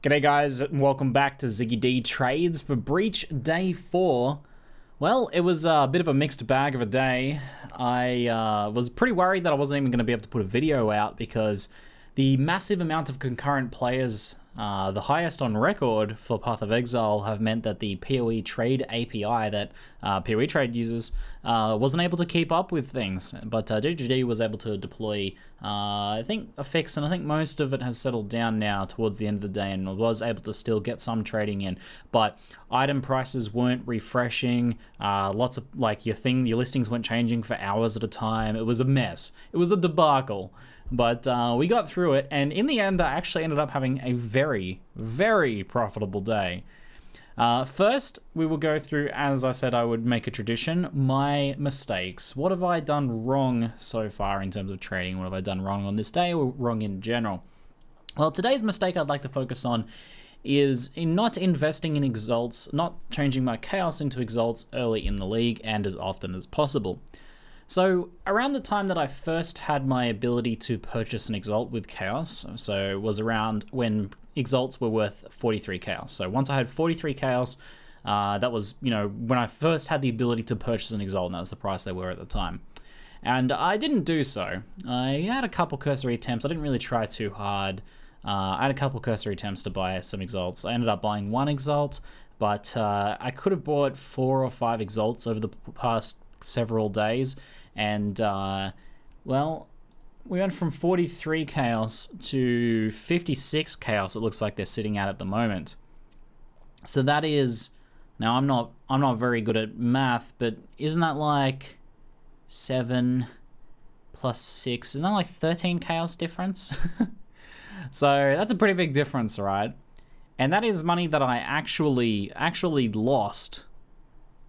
G'day guys, and welcome back to ZiggyD Trades for Breach Day 4. Well, it was a bit of a mixed bag of a day. I was pretty worried that I wasn't even going to be able to put a video out because the massive amount of concurrent players, the highest on record for Path of Exile, have meant that the poe.trade API that poe.trade uses wasn't able to keep up with things. But ZiggyD was able to deploy, I think, a fix, and I think most of it has settled down now towards the end of the day, and was able to still get some trading in. But item prices weren't refreshing. Lots of your listings weren't changing for hours at a time. It was a mess. It was a debacle. But we got through it, and in the end, I actually ended up having a very, very profitable day. First, we will go through, as I said I would make a tradition, my mistakes. What have I done wrong so far in terms of trading? What have I done wrong on this day, or wrong in general? Well, today's mistake I'd like to focus on is in not investing in exalts, not changing my chaos into exalts early in the league and as often as possible. So around the time that I first had my ability to purchase an exalt with chaos, so it was around when exalts were worth 43 chaos. So once I had 43 chaos, that was, when I first had the ability to purchase an exalt, and that was the price they were at the time. And I didn't do so. I had a couple cursory attempts. I didn't really try too hard. I had a couple cursory attempts to buy some exalts. I ended up buying one exalt, but I could have bought 4 or 5 exalts over the past several days. And, well, we went from 43 chaos to 56 chaos, it looks like they're sitting at the moment. So that is, now I'm not very good at math, but isn't that like 7 plus 6? Isn't that like 13 chaos difference? So that's a pretty big difference, right? And that is money that I actually lost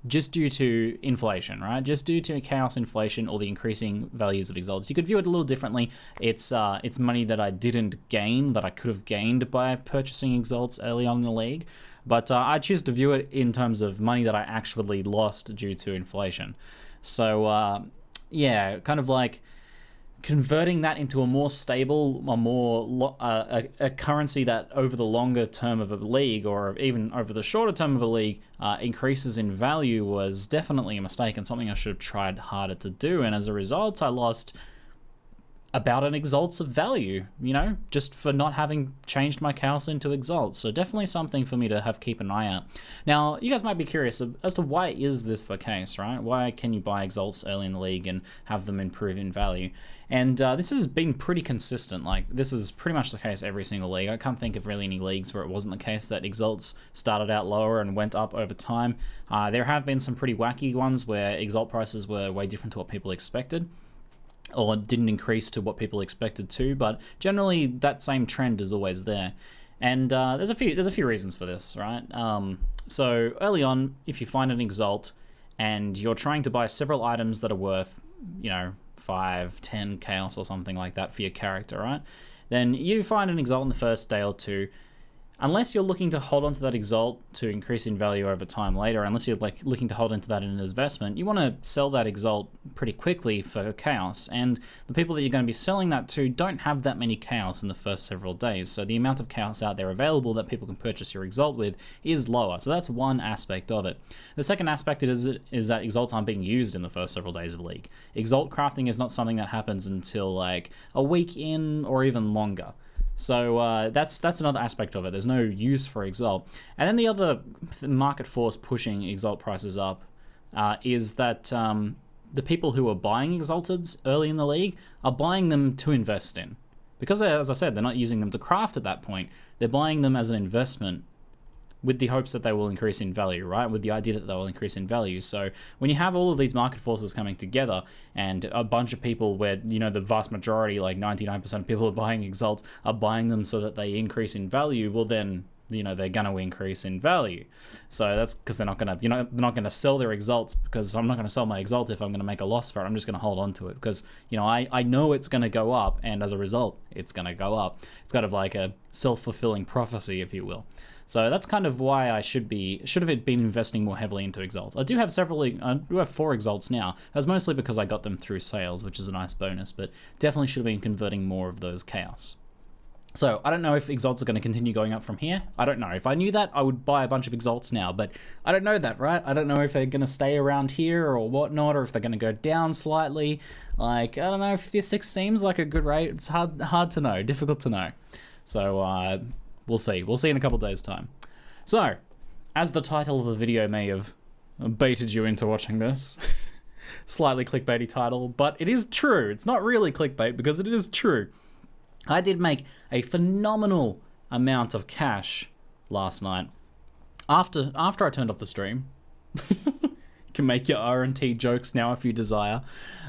just due to inflation, right? Just due to chaos inflation or the increasing values of exalts. You could view it a little differently. It's money that I didn't gain, that I could have gained by purchasing exalts early on in the league. But I choose to view it in terms of money that I actually lost due to inflation. So, yeah, kind of like converting that into a more stable, a currency that over the longer term of a league, or even over the shorter term of a league, increases in value, was definitely a mistake and something I should have tried harder to do. And as a result, I lost about an exalts of value, just for not having changed my chaos into exalts. So definitely something for me to keep an eye out. Now, you guys might be curious as to why is this the case, right? Why can you buy exalts early in the league and have them improve in value? And this has been pretty consistent. Like, this is pretty much the case every single league. I can't think of really any leagues where it wasn't the case that exalts started out lower and went up over time. There have been some pretty wacky ones where exalt prices were way different to what people expected, or didn't increase to what people expected to, but generally that same trend is always there. And there's a few reasons for this, right? So early on, if you find an exalt and you're trying to buy several items that are worth, 5, 10 chaos or something like that for your character, right? Then you find an exalt in the first day or two. Unless you're looking to hold onto that exalt to increase in value over time later, unless you're looking to hold into that in an investment, you want to sell that exalt pretty quickly for chaos. And the people that you're going to be selling that to don't have that many chaos in the first several days. So the amount of chaos out there available that people can purchase your exalt with is lower. So that's one aspect of it. The second aspect is that exalts aren't being used in the first several days of League. Exalt crafting is not something that happens until like a week in or even longer. So that's another aspect of it. There's no use for exalt. And then the other market force pushing exalt prices up is that the people who are buying exalteds early in the league are buying them to invest in. Because, as I said, they're not using them to craft at that point. They're buying them as an investment with the hopes that they will increase in value, right? With the idea that they will increase in value. So when you have all of these market forces coming together and a bunch of people where, the vast majority, like 99% of people are buying exalts, are buying them so that they increase in value, well then, they're going to increase in value. So that's because they're not going to sell their exalts, because I'm not going to sell my exalt if I'm going to make a loss for it. I'm just going to hold on to it because, I know it's going to go up, and as a result, it's going to go up. It's kind of like a self-fulfilling prophecy, if you will. So that's kind of why I should have been investing more heavily into exalts. I do have 4 exalts now. That's mostly because I got them through sales, which is a nice bonus, but definitely should have been converting more of those chaos. So I don't know if exalts are going to continue going up from here. I don't know. If I knew that, I would buy a bunch of exalts now, but I don't know that, right? I don't know if they're going to stay around here or whatnot, or if they're going to go down slightly. Like, I don't know, 56 seems like a good rate. It's hard to know, difficult to know. So we'll see. We'll see in a couple days' time. So, as the title of the video may have baited you into watching this, slightly clickbaity title, but it is true. It's not really clickbait because it is true. I did make a phenomenal amount of cash last night. After I turned off the stream. You can make your R&T jokes now if you desire.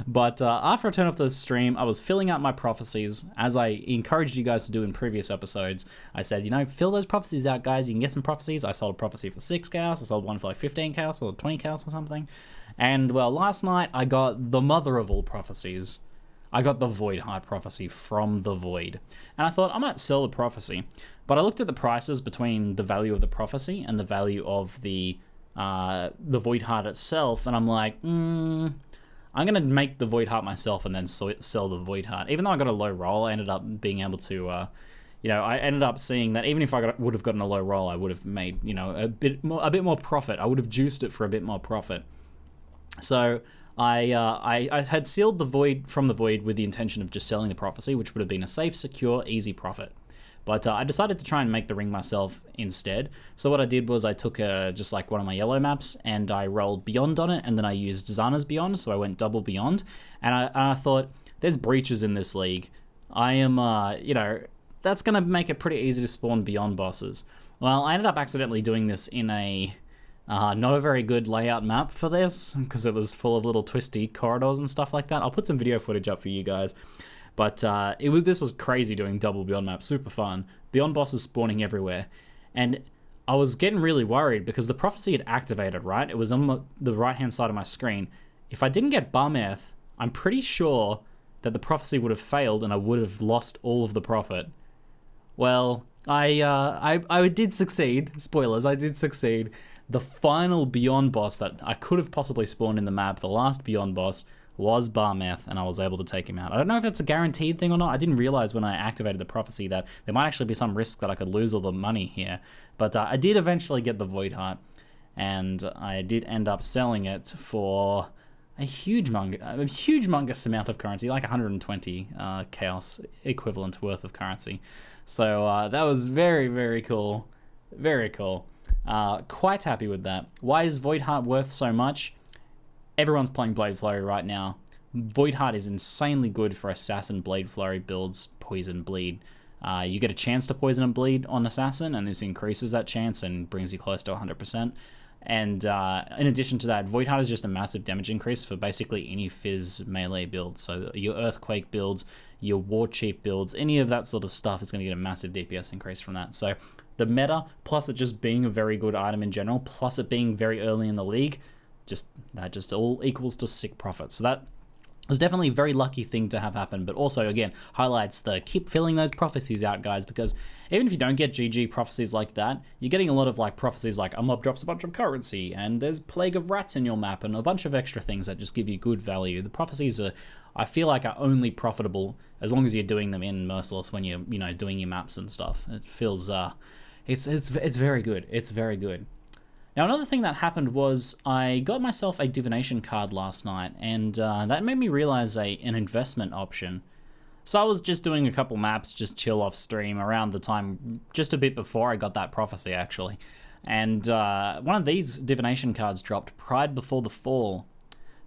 But after I turned off the stream, I was filling out my prophecies, as I encouraged you guys to do in previous episodes. I said, you know, fill those prophecies out, guys. You can get some prophecies. I sold a prophecy for 6 chaos. I sold one for like 15 chaos or 20 chaos or something. And, well, last night I got the mother of all prophecies. I got the Void Heart prophecy from the Void. And I thought I might sell the prophecy. But I looked at the prices between the value of the prophecy and the value of the Void Heart itself, and I'm like, I'm going to make the Void Heart myself and then sell the Void Heart. Even though I got a low roll, I ended up being able to, I ended up seeing that even if I would have gotten a low roll, I would have made, a bit more profit. I would have juiced it for a bit more profit. So I had sealed the Void from the Void with the intention of just selling the prophecy, which would have been a safe, secure, easy profit. But I decided to try and make the ring myself instead. So what I did was I took just like one of my yellow maps and I rolled Beyond on it, and then I used Zana's Beyond, so I went double Beyond. And I thought, there's breaches in this league. I am, that's going to make it pretty easy to spawn Beyond bosses. Well, I ended up accidentally doing this in a not a very good layout map for this, because it was full of little twisty corridors and stuff like that. I'll put some video footage up for you guys. But this was crazy doing double Beyond maps, super fun. Beyond bosses spawning everywhere. And I was getting really worried because the prophecy had activated, right? It was on the right-hand side of my screen. If I didn't get Barmeth, I'm pretty sure that the prophecy would have failed and I would have lost all of the profit. Well, I did succeed. Spoilers, I did succeed. The final Beyond boss that I could have possibly spawned in the map, the last Beyond boss, was Barmeth, and I was able to take him out. I don't know if that's a guaranteed thing or not. I didn't realize when I activated the prophecy that there might actually be some risk that I could lose all the money here. But I did eventually get the Void Heart, and I did end up selling it for a humongous amount of currency, like 120 chaos equivalent worth of currency. So that was very, very cool. Very cool. Quite happy with that. Why is Void Heart worth so much? Everyone's playing Blade Flurry right now. Void Heart is insanely good for Assassin Blade Flurry builds, Poison Bleed. You get a chance to Poison and Bleed on Assassin, and this increases that chance and brings you close to 100%. And in addition to that, Void Heart is just a massive damage increase for basically any Fizz melee build. So your Earthquake builds, your War Chief builds, any of that sort of stuff is going to get a massive DPS increase from that. So the meta, plus it just being a very good item in general, plus it being very early in the league, that just all equals to sick profit. So that was definitely a very lucky thing to have happen, but also, again, highlights the keep filling those prophecies out, guys, because even if you don't get GG prophecies like that, you're getting a lot of like prophecies like a mob drops a bunch of currency, and there's Plague of Rats in your map, and a bunch of extra things that just give you good value. The prophecies are, I feel like, are only profitable as long as you're doing them in Merciless when you're, doing your maps and stuff. It feels, it's very good. It's very good. Now, another thing that happened was I got myself a Divination card last night, and that made me realize an investment option. So I was just doing a couple maps, just chill off stream around the time, just a bit before I got that prophecy, actually. And one of these Divination cards dropped, Pride Before the Fall.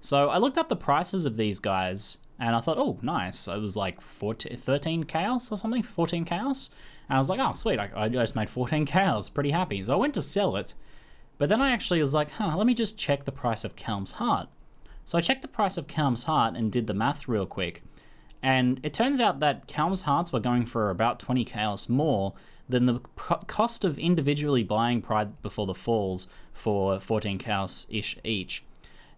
So I looked up the prices of these guys, and I thought, oh, nice. It was like 13 chaos or something, 14 chaos. And I was like, oh, sweet, I just made 14 chaos, pretty happy. So I went to sell it. But then I actually was like, let me just check the price of Kelm's Heart. So I checked the price of Kelm's Heart and did the math real quick. And it turns out that Kelm's Hearts were going for about 20 chaos more than the cost of individually buying Pride Before the Falls for 14 chaos-ish each.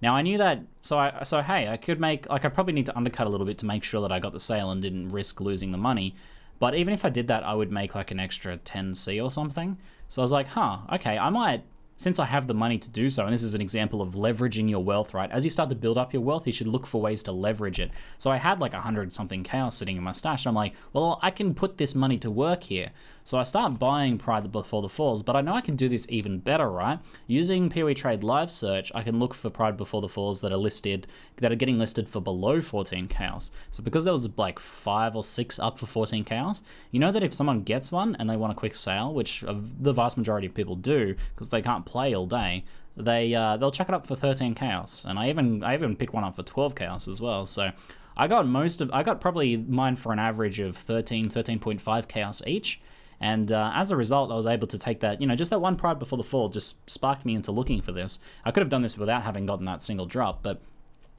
Now I knew that, so hey, I could make, like, I'd probably need to undercut a little bit to make sure that I got the sale and didn't risk losing the money. But even if I did that, I would make like an extra 10C or something. So I was like, okay, I might since I have the money to do so, and this is an example of leveraging your wealth, right? As you start to build up your wealth, you should look for ways to leverage it. So I had like 100 something chaos sitting in my stash, and I'm like, well, I can put this money to work here. So I start buying Pride Before the Falls, but I know I can do this even better, right? Using poe.trade live search, I can look for Pride Before the Falls that are getting listed for below 14 chaos. So because there was like 5 or 6 up for 14 chaos, you know that if someone gets one and they want a quick sale, which the vast majority of people do because they can't play all day, they'll chuck it up for 13 chaos. And I even picked one up for 12 chaos as well. So I got probably mine for an average of 13.5 chaos each. And as a result, I was able to take that, just that one Pride Before the Fall just sparked me into looking for this. I could have done this without having gotten that single drop, but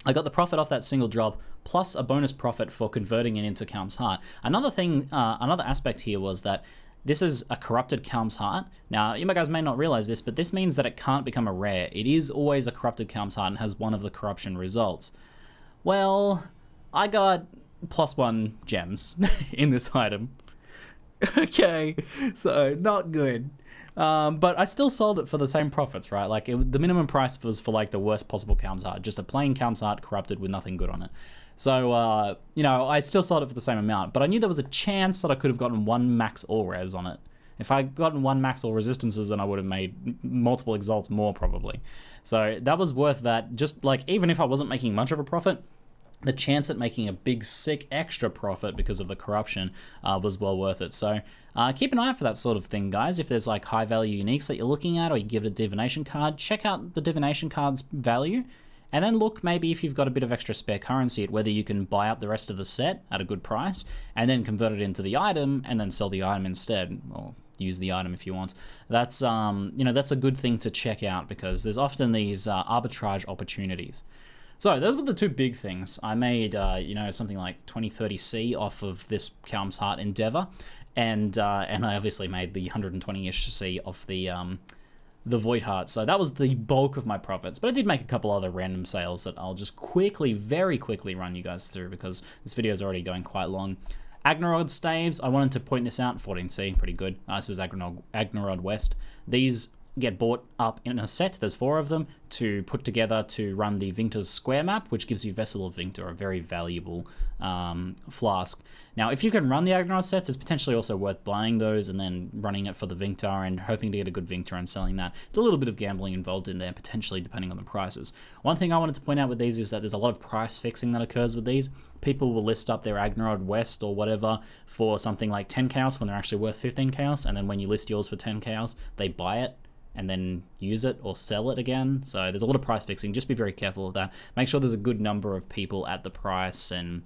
I got the profit off that single drop, plus a bonus profit for converting it into Calm's Heart. Another aspect here was that this is a corrupted Calm's Heart. Now, you guys may not realize this, but this means that it can't become a rare. It is always a corrupted Calm's Heart and has one of the corruption results. Well, I got +1 gems in this item. Okay, so not good. But I still sold it for the same profits, right? Like the minimum price was for like the worst possible Calm's Heart, just a plain Calm's Heart corrupted with nothing good on it. So, I still sold it for the same amount, but I knew there was a chance that I could have gotten 1 max all res on it. If I'd gotten 1 max all resistances, then I would have made multiple exalts more probably. So that was worth that. Just like, even if I wasn't making much of a profit, the chance at making a big, sick extra profit because of the corruption was well worth it. So keep an eye out for that sort of thing, guys. If there's like high value uniques that you're looking at, or you give it a divination card, check out the divination card's value, and then look maybe if you've got a bit of extra spare currency at whether you can buy up the rest of the set at a good price and then convert it into the item and then sell the item instead, or use the item if you want. That's that's a good thing to check out because there's often these arbitrage opportunities. So those were the 2 big things. I made, something like 20-30C off of this Calm's Heart endeavor, and I obviously made the 120-ish C off the Void Heart. So that was the bulk of my profits. But I did make a couple other random sales that I'll just very quickly run you guys through because this video is already going quite long. Agnorod staves, I wanted to point this out. 14C, pretty good. This was Agnorod West. These get bought up in a set, there's 4 of them, to put together to run the Vinctor's Square map, which gives you Vessel of Vinctor, a very valuable flask. Now, if you can run the Agnorod sets, it's potentially also worth buying those and then running it for the Vinctor and hoping to get a good Vinctor and selling that. There's a little bit of gambling involved in there, potentially, depending on the prices. One thing I wanted to point out with these is that there's a lot of price fixing that occurs with these. People will list up their Agnorod West or whatever for something like 10 chaos when they're actually worth 15 chaos, and then when you list yours for 10 chaos, they buy it and then use it or sell it again. So there's a lot of price fixing. Just be very careful of that. Make sure there's a good number of people at the price and,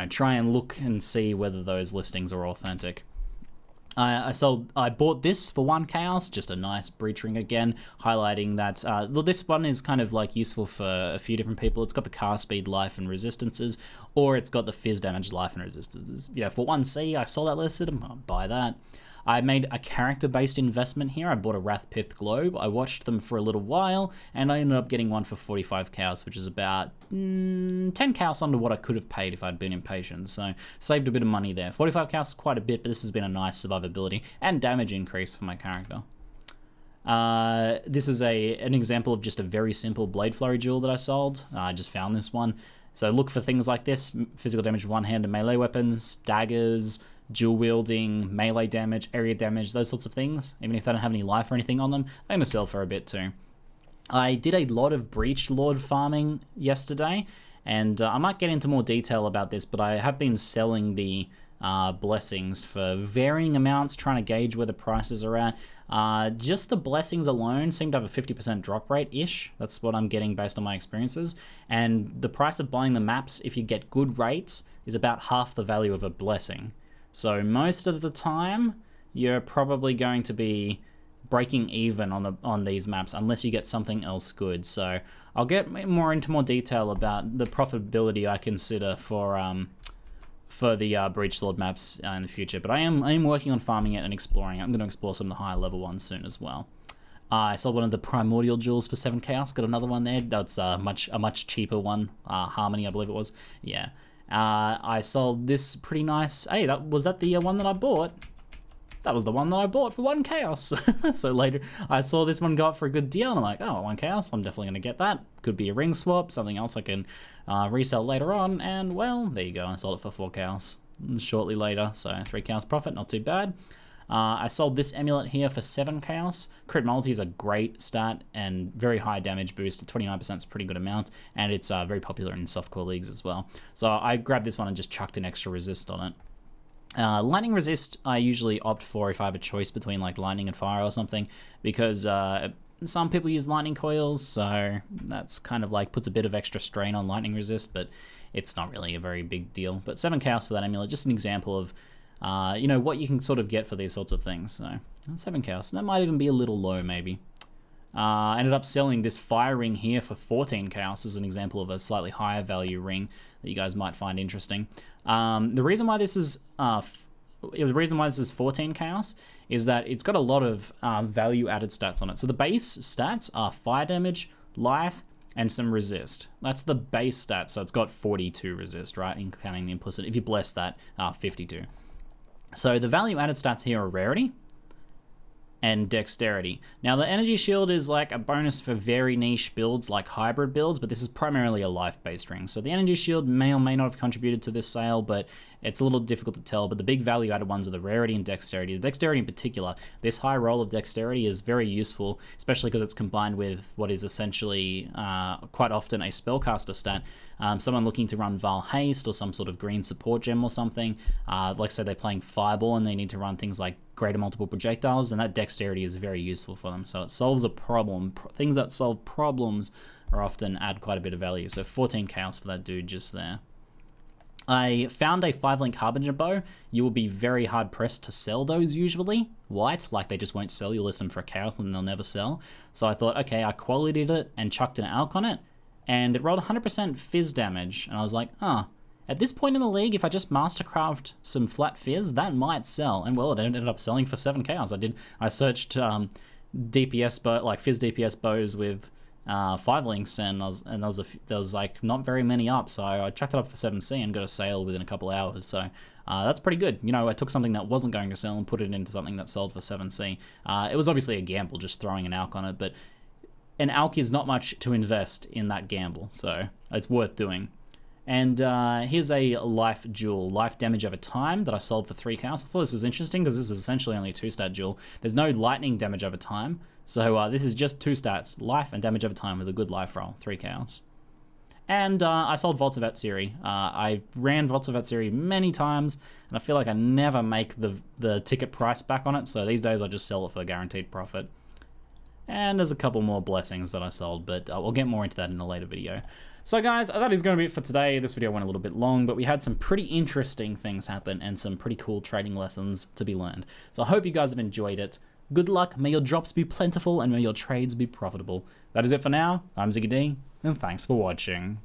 try and look and see whether those listings are authentic. I bought this for 1 chaos, just a nice breach ring again, highlighting that this one is kind of like useful for a few different people. It's got the cast speed, life, and resistances, or it's got the fizz damage, life, and resistances. For 1C, I saw that listed, I'll buy that. I made a character-based investment here. I bought a Wrathpith Globe. I watched them for a little while, and I ended up getting one for 45 chaos, which is about 10 chaos under what I could have paid if I'd been impatient. So saved a bit of money there. 45 chaos is quite a bit, but this has been a nice survivability and damage increase for my character. This is an example of just a very simple Blade Flurry jewel that I sold. I just found this one. So look for things like this: physical damage with one-handed melee weapons, daggers, dual wielding, melee damage, area damage, those sorts of things. Even if they don't have any life or anything on them, I'm going to sell for a bit too. I did a lot of Breach Lord farming yesterday, and I might get into more detail about this, but I have been selling the blessings for varying amounts, trying to gauge where the prices are at. Just the blessings alone seem to have a 50% drop rate-ish. That's what I'm getting based on my experiences. And the price of buying the maps, if you get good rates, is about half the value of a blessing. So most of the time, you're probably going to be breaking even on these maps unless you get something else good. So I'll get more into more detail about the profitability I consider for the Breach Lord maps in the future. But I am working on farming it and exploring it. I'm going to explore some of the higher level ones soon as well. I sold one of the Primordial Jewels for 7 chaos. Got another one there. That's a much cheaper one. Harmony, I believe it was. Yeah. I sold this pretty nice. Hey, was that the one that I bought? that was the one that I bought for 1 chaos. So later, I saw this one go up for a good deal, and I'm like, oh, 1 chaos, I'm definitely going to get that. Could be a ring swap, something else I can resell later on, and well, there you go, I sold it for 4 chaos shortly later, so 3 chaos profit, not too bad. I sold this amulet here for 7 chaos. Crit multi is a great stat and very high damage boost. 29% is a pretty good amount, and it's very popular in softcore leagues as well. So I grabbed this one and just chucked an extra resist on it. Lightning resist I usually opt for if I have a choice between like lightning and fire or something, because some people use lightning coils, so that's kind of like puts a bit of extra strain on lightning resist, but it's not really a very big deal. But 7 chaos for that amulet, just an example of you know, what you can sort of get for these sorts of things. So 7 chaos, that might even be a little low maybe. Ended up selling this fire ring here for 14 chaos as an example of a slightly higher value ring that you guys might find interesting. The reason why this is 14 chaos is that it's got a lot of value added stats on it. So the base stats are fire damage, life, and some resist. That's the base stats. So it's got 42 resist, right? Counting the implicit. If you bless that, 52. So the value added stats here are rarity and dexterity. Now the energy shield is like a bonus for very niche builds like hybrid builds, but this is primarily a life-based ring. So the energy shield may or may not have contributed to this sale, but it's a little difficult to tell. But the big value added ones are the rarity and dexterity. The dexterity in particular, this high roll of dexterity is very useful, especially because it's combined with what is essentially quite often a spellcaster stat. Someone looking to run Val Haste or some sort of green support gem or something, like say they're playing Fireball and they need to run things like greater multiple projectiles, and that dexterity is very useful for them. So it solves a problem. Things that solve problems are often add quite a bit of value. So 14 chaos for that dude just there. I found a 5-link Harbinger bow. You will be very hard pressed to sell those usually. White, like they just won't sell. You'll list them for a chaos and they'll never sell. So I thought, okay, I qualityed it and chucked an alch on it, and it rolled 100% fizz damage. And I was like, at this point in the league, if I just mastercraft some flat fizz, that might sell. And well, it ended up selling for 7 chaos. I searched DPS bow, like fizz DPS bows with 5 links, and there was like not very many up, so I chucked it up for 7C and got a sale within a couple hours. So that's pretty good. You know, I took something that wasn't going to sell and put it into something that sold for 7C. It was obviously a gamble just throwing an alch on it, but an alch is not much to invest in that gamble, so it's worth doing. And here's a life jewel, life damage over time, that I sold for 3 chaos. I thought this was interesting because this is essentially only a 2-stat jewel. There's no lightning damage over time, so this is just 2 stats, life and damage over time with a good life roll, 3 chaos. And I sold Vaults of Atziri. I ran Vaults of Atziri many times, and I feel like I never make the ticket price back on it, so these days I just sell it for guaranteed profit. And there's a couple more blessings that I sold, but we'll get more into that in a later video. So guys, that is going to be it for today. This video went a little bit long, but we had some pretty interesting things happen and some pretty cool trading lessons to be learned. So I hope you guys have enjoyed it. Good luck, may your drops be plentiful, and may your trades be profitable. That is it for now. I'm ZiggyD, and thanks for watching.